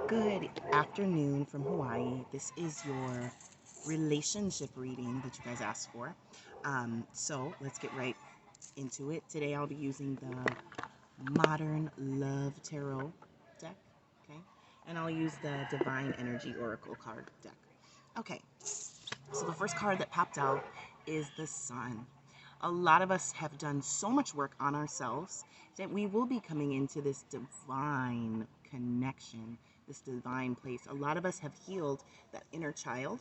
Good afternoon from Hawaii. This is your relationship reading that you guys asked for. So let's get right into it. Today I'll be using the Modern Love Tarot deck, okay? And I'll use the Divine Energy Oracle card deck. Okay, so the first card that popped out is the Sun. A lot of us have done so much work on ourselves that we will be coming into this divine connection, this divine place. A lot of us have healed that inner child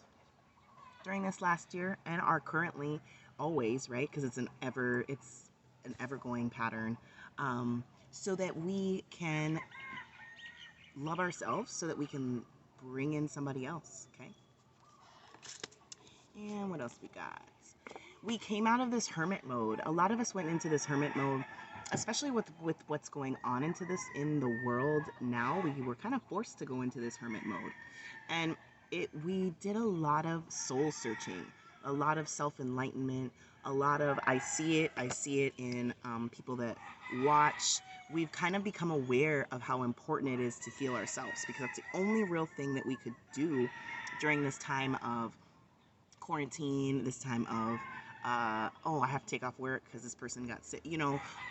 during this last year and are currently always, right? Because it's an ever going pattern. So that we can love ourselves, so that we can bring in somebody else, okay? And what else we got? We came out of this hermit mode. A lot of us went into this hermit mode, especially with what's going on in the world now. We were kind of forced to go into this hermit mode, and we did a lot of soul searching, a lot of self-enlightenment, a lot of I see it in people that watch. We've kind of become aware of how important it is to heal ourselves, because that's the only real thing that we could do during this time of quarantine, this time of oh, I have to take off work because this person got sick,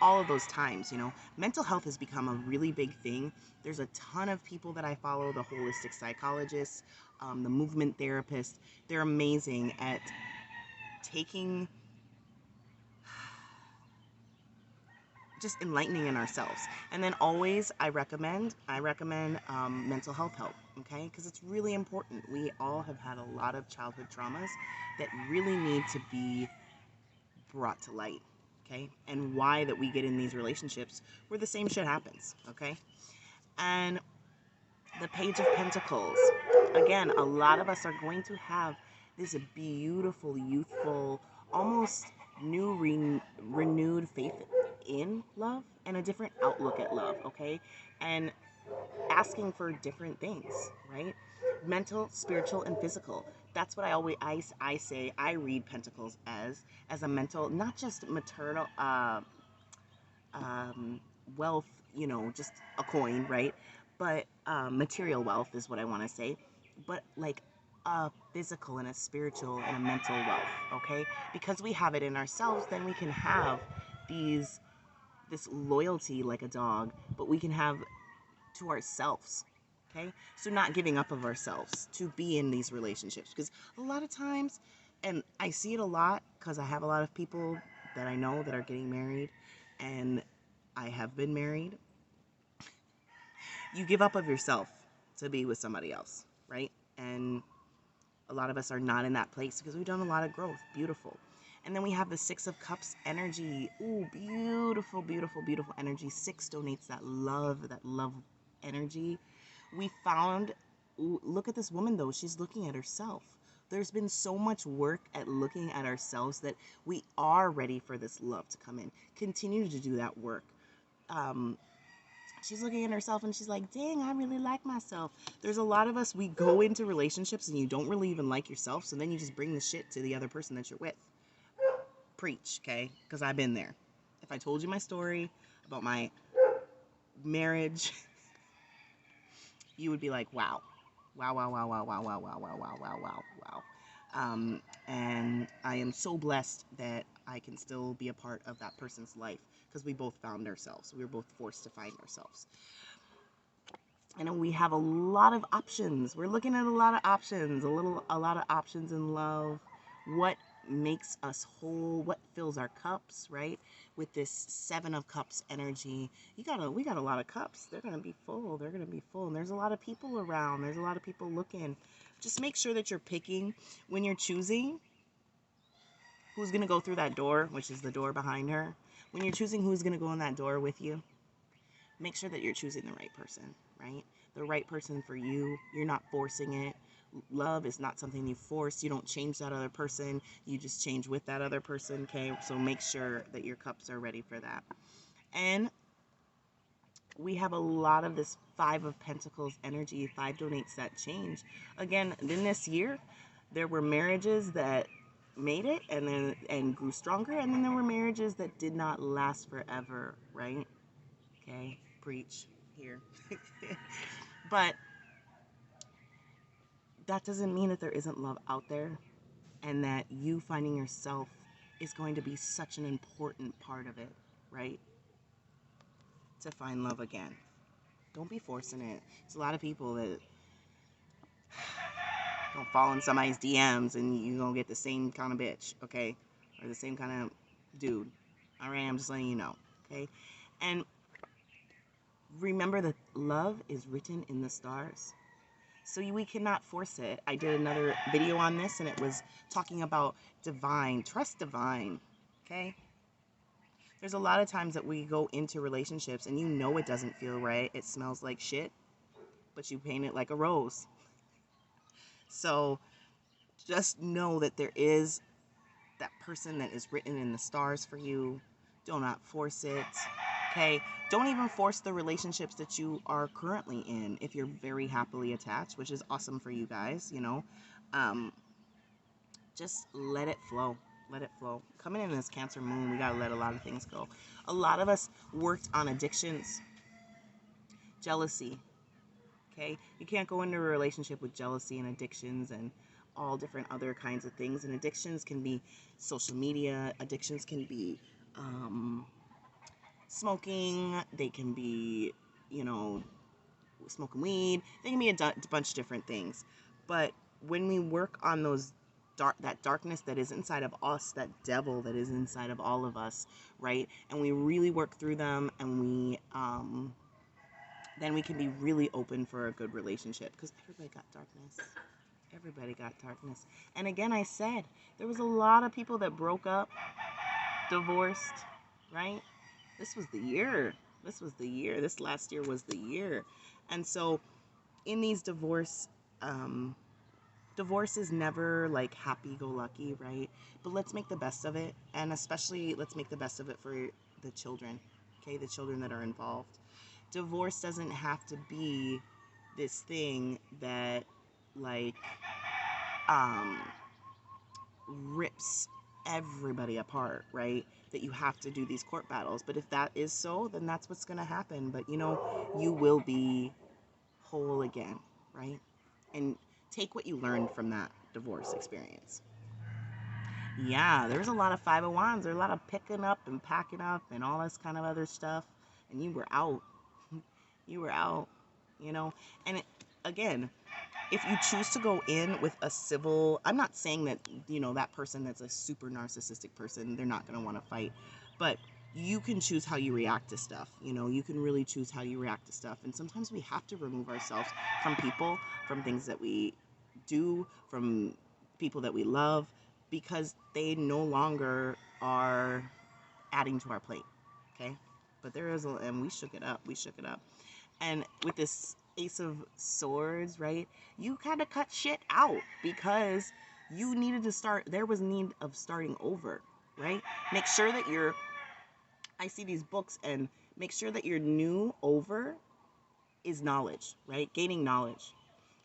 all of those times. Mental health has become a really big thing. There's a ton of people that I follow, the holistic psychologists, the movement therapists. They're amazing at taking, just enlightening in ourselves. And then always I recommend mental health help, okay? Because it's really important. We all have had a lot of childhood traumas that really need to be brought to light, okay? And why that we get in these relationships where the same shit happens, okay? And the Page of Pentacles. Again, a lot of us are going to have this beautiful, youthful, almost new, renewed faith in love and a different outlook at love, okay? And asking for different things, right? Mental, spiritual, and physical. That's what I say. I read Pentacles as a mental, not just maternal wealth, just a coin, right? But material wealth is what I want to say. But like a physical and a spiritual and a mental wealth, okay? Because we have it in ourselves, then we can have this loyalty like a dog, but we can have to ourselves, okay? So not giving up of ourselves to be in these relationships, because a lot of times, and I see it a lot because I have a lot of people that I know that are getting married, and I have been married. You give up of yourself to be with somebody else, right? And a lot of us are not in that place because we've done a lot of growth. Beautiful. And then we have the Six of Cups energy. Ooh, beautiful, beautiful, beautiful energy. Six donates that love energy. We found, ooh, look at this woman though. She's looking at herself. There's been so much work at looking at ourselves that we are ready for this love to come in. Continue to do that work. She's looking at herself and she's like, dang, I really like myself. There's a lot of us, we go into relationships and you don't really even like yourself, so then you just bring the shit to the other person that you're with. Preach, okay? Because I've been there. If I told you my story about my marriage, you would be like, wow. Wow, wow, wow, wow, wow, wow, wow, wow, wow, wow, wow, wow. And I am so blessed that I can still be a part of that person's life, because we both found ourselves. We were both forced to find ourselves. And we have a lot of options. We're looking at a lot of options, a lot of options in love. What makes us whole? What fills our cups, right? With this Seven of Cups energy, we got a lot of cups. They're gonna be full. They're gonna be full. And there's a lot of people around. There's a lot of people looking. Just make sure that you're picking when you're choosing who's gonna go through that door, which is the door behind her. When you're choosing who's gonna go in that door with you, make sure that you're choosing the right person, right? The right person for you. You're not forcing it. Love is not something you force. You don't change that other person. You just change with that other person, okay? So make sure that your cups are ready for that. And we have a lot of this Five of Pentacles energy. Five donates that change. Again, in this year, there were marriages that made it and grew stronger, and then there were marriages that did not last forever, right? Okay, preach here. But that doesn't mean that there isn't love out there, and that you finding yourself is going to be such an important part of it, right? To find love again. Don't be forcing it. There's a lot of people that don't fall in somebody's DMs and you're going to get the same kind of bitch, okay? Or the same kind of dude. All right, I'm just letting you know, okay? And remember that love is written in the stars. So we cannot force it. I did another video on this, and it was talking about divine. Trust divine, okay? There's a lot of times that we go into relationships and you know it doesn't feel right. It smells like shit, but you paint it like a rose. So just know that there is that person that is written in the stars for you. Do not force it, okay? Don't even force the relationships that you are currently in if you're very happily attached, which is awesome for you guys, you know. Just let it flow. Let it flow. Coming in this Cancer moon, we got to let a lot of things go. A lot of us worked on addictions, jealousy, okay? You can't go into a relationship with jealousy and addictions and all different other kinds of things. And addictions can be social media. Addictions can be smoking. They can be, you know, smoking weed. They can be a bunch of different things. But when we work on those that darkness that is inside of us, that devil that is inside of all of us, right? And we really work through them, and we then we can be really open for a good relationship, because everybody got darkness. Everybody got darkness. And again, I said, there was a lot of people that broke up, divorced, right? This was the year. This was the year. This last year was the year. And so in these divorce is never like happy-go-lucky, right? But let's make the best of it. And especially let's make the best of it for the children, okay? The children that are involved. Divorce doesn't have to be this thing that like rips everybody apart, right? That you have to do these court battles. But if that is so, then that's what's going to happen. But you know, you will be whole again, right? And take what you learned from that divorce experience. Yeah, there's a lot of 5 of Wands. There's a lot of picking up and packing up and all this kind of other stuff. And you were out. You were out, you know? And again, if you choose to go in with a civil, I'm not saying that, you know, that person that's a super narcissistic person, they're not going to want to fight. But you can choose how you react to stuff. You know, you can really choose how you react to stuff. And sometimes we have to remove ourselves from people, from things that we do, from people that we love, because they no longer are adding to our plate, okay? But there is, and we shook it up. We shook it up. And with this Ace of Swords, right? You kind of cut shit out because you needed to start. There was need of starting over, right? Make sure that you're. I see these books, and make sure that your new over is knowledge, right? Gaining knowledge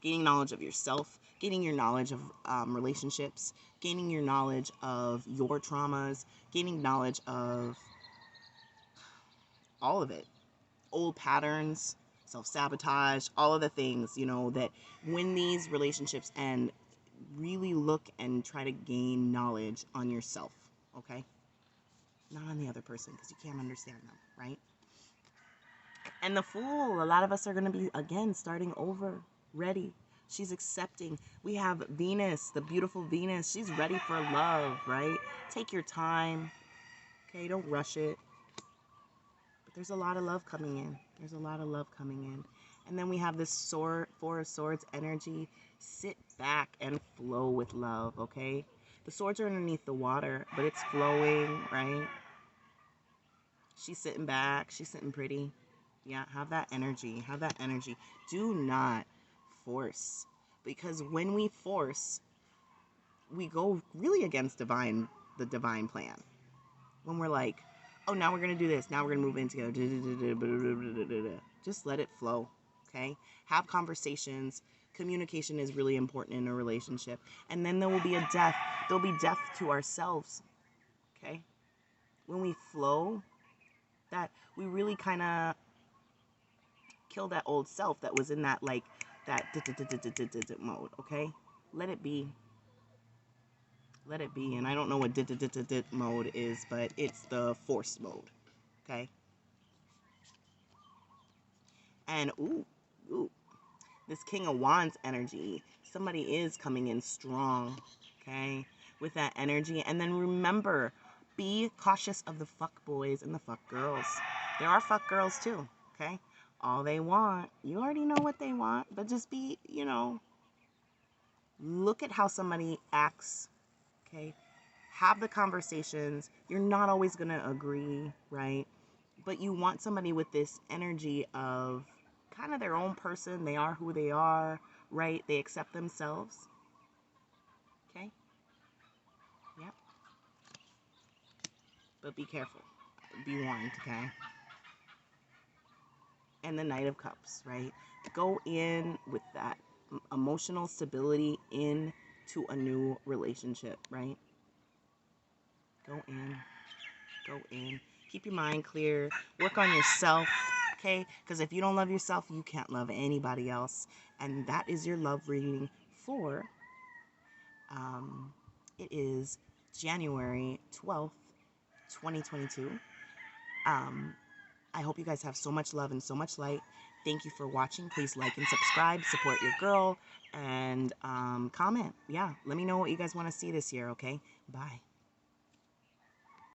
of yourself, gaining your knowledge of relationships, gaining your knowledge of your traumas, gaining knowledge of all of it, old patterns, self-sabotage, all of the things, you know, that when these relationships end, really look and try to gain knowledge on yourself, okay? Not on the other person, because you can't understand them, right? And the Fool, a lot of us are going to be, again, starting over, ready. She's accepting. We have Venus, the beautiful Venus. She's ready for love, right? Take your time, okay? Don't rush it. But there's a lot of love coming in. There's a lot of love coming in. And then we have this 4 of Swords energy. Sit back and flow with love, okay? The swords are underneath the water, but it's flowing, right? She's sitting back. She's sitting pretty. Yeah, have that energy. Have that energy. Do not force. Because when we force, we go really against the divine plan. When we're like, oh, now we're going to do this. Now we're going to move in together. Just let it flow, okay? Have conversations. Communication is really important in a relationship. And then there will be a death. There'll be death to ourselves, okay? When we flow, that we really kind of kill that old self that was in that, like, that mode, okay? Let it be. Let it be. And I don't know what mode is, but it's the forced mode, okay? And ooh, this King of Wands energy, somebody is coming in strong, okay, with that energy. And then remember, be cautious of the fuck boys and the fuck girls. There are fuck girls too, okay? All they want, you already know what they want, but just be, you know, look at how somebody acts, okay? Have the conversations. You're not always going to agree, right? But you want somebody with this energy of kind of their own person. They are who they are, right? They accept themselves. Okay? Yep. But be careful. Be warned, okay? And the Knight of Cups, right? Go in with that emotional stability into a new relationship, right? Go in. Go in. Keep your mind clear. Work on yourself, okay? Because if you don't love yourself, you can't love anybody else. And that is your love reading for, it is January 12th, 2022. I hope you guys have so much love and so much light. Thank you for watching. Please like and subscribe. Support your girl. And comment. Yeah, let me know what you guys want to see this year, okay? Bye.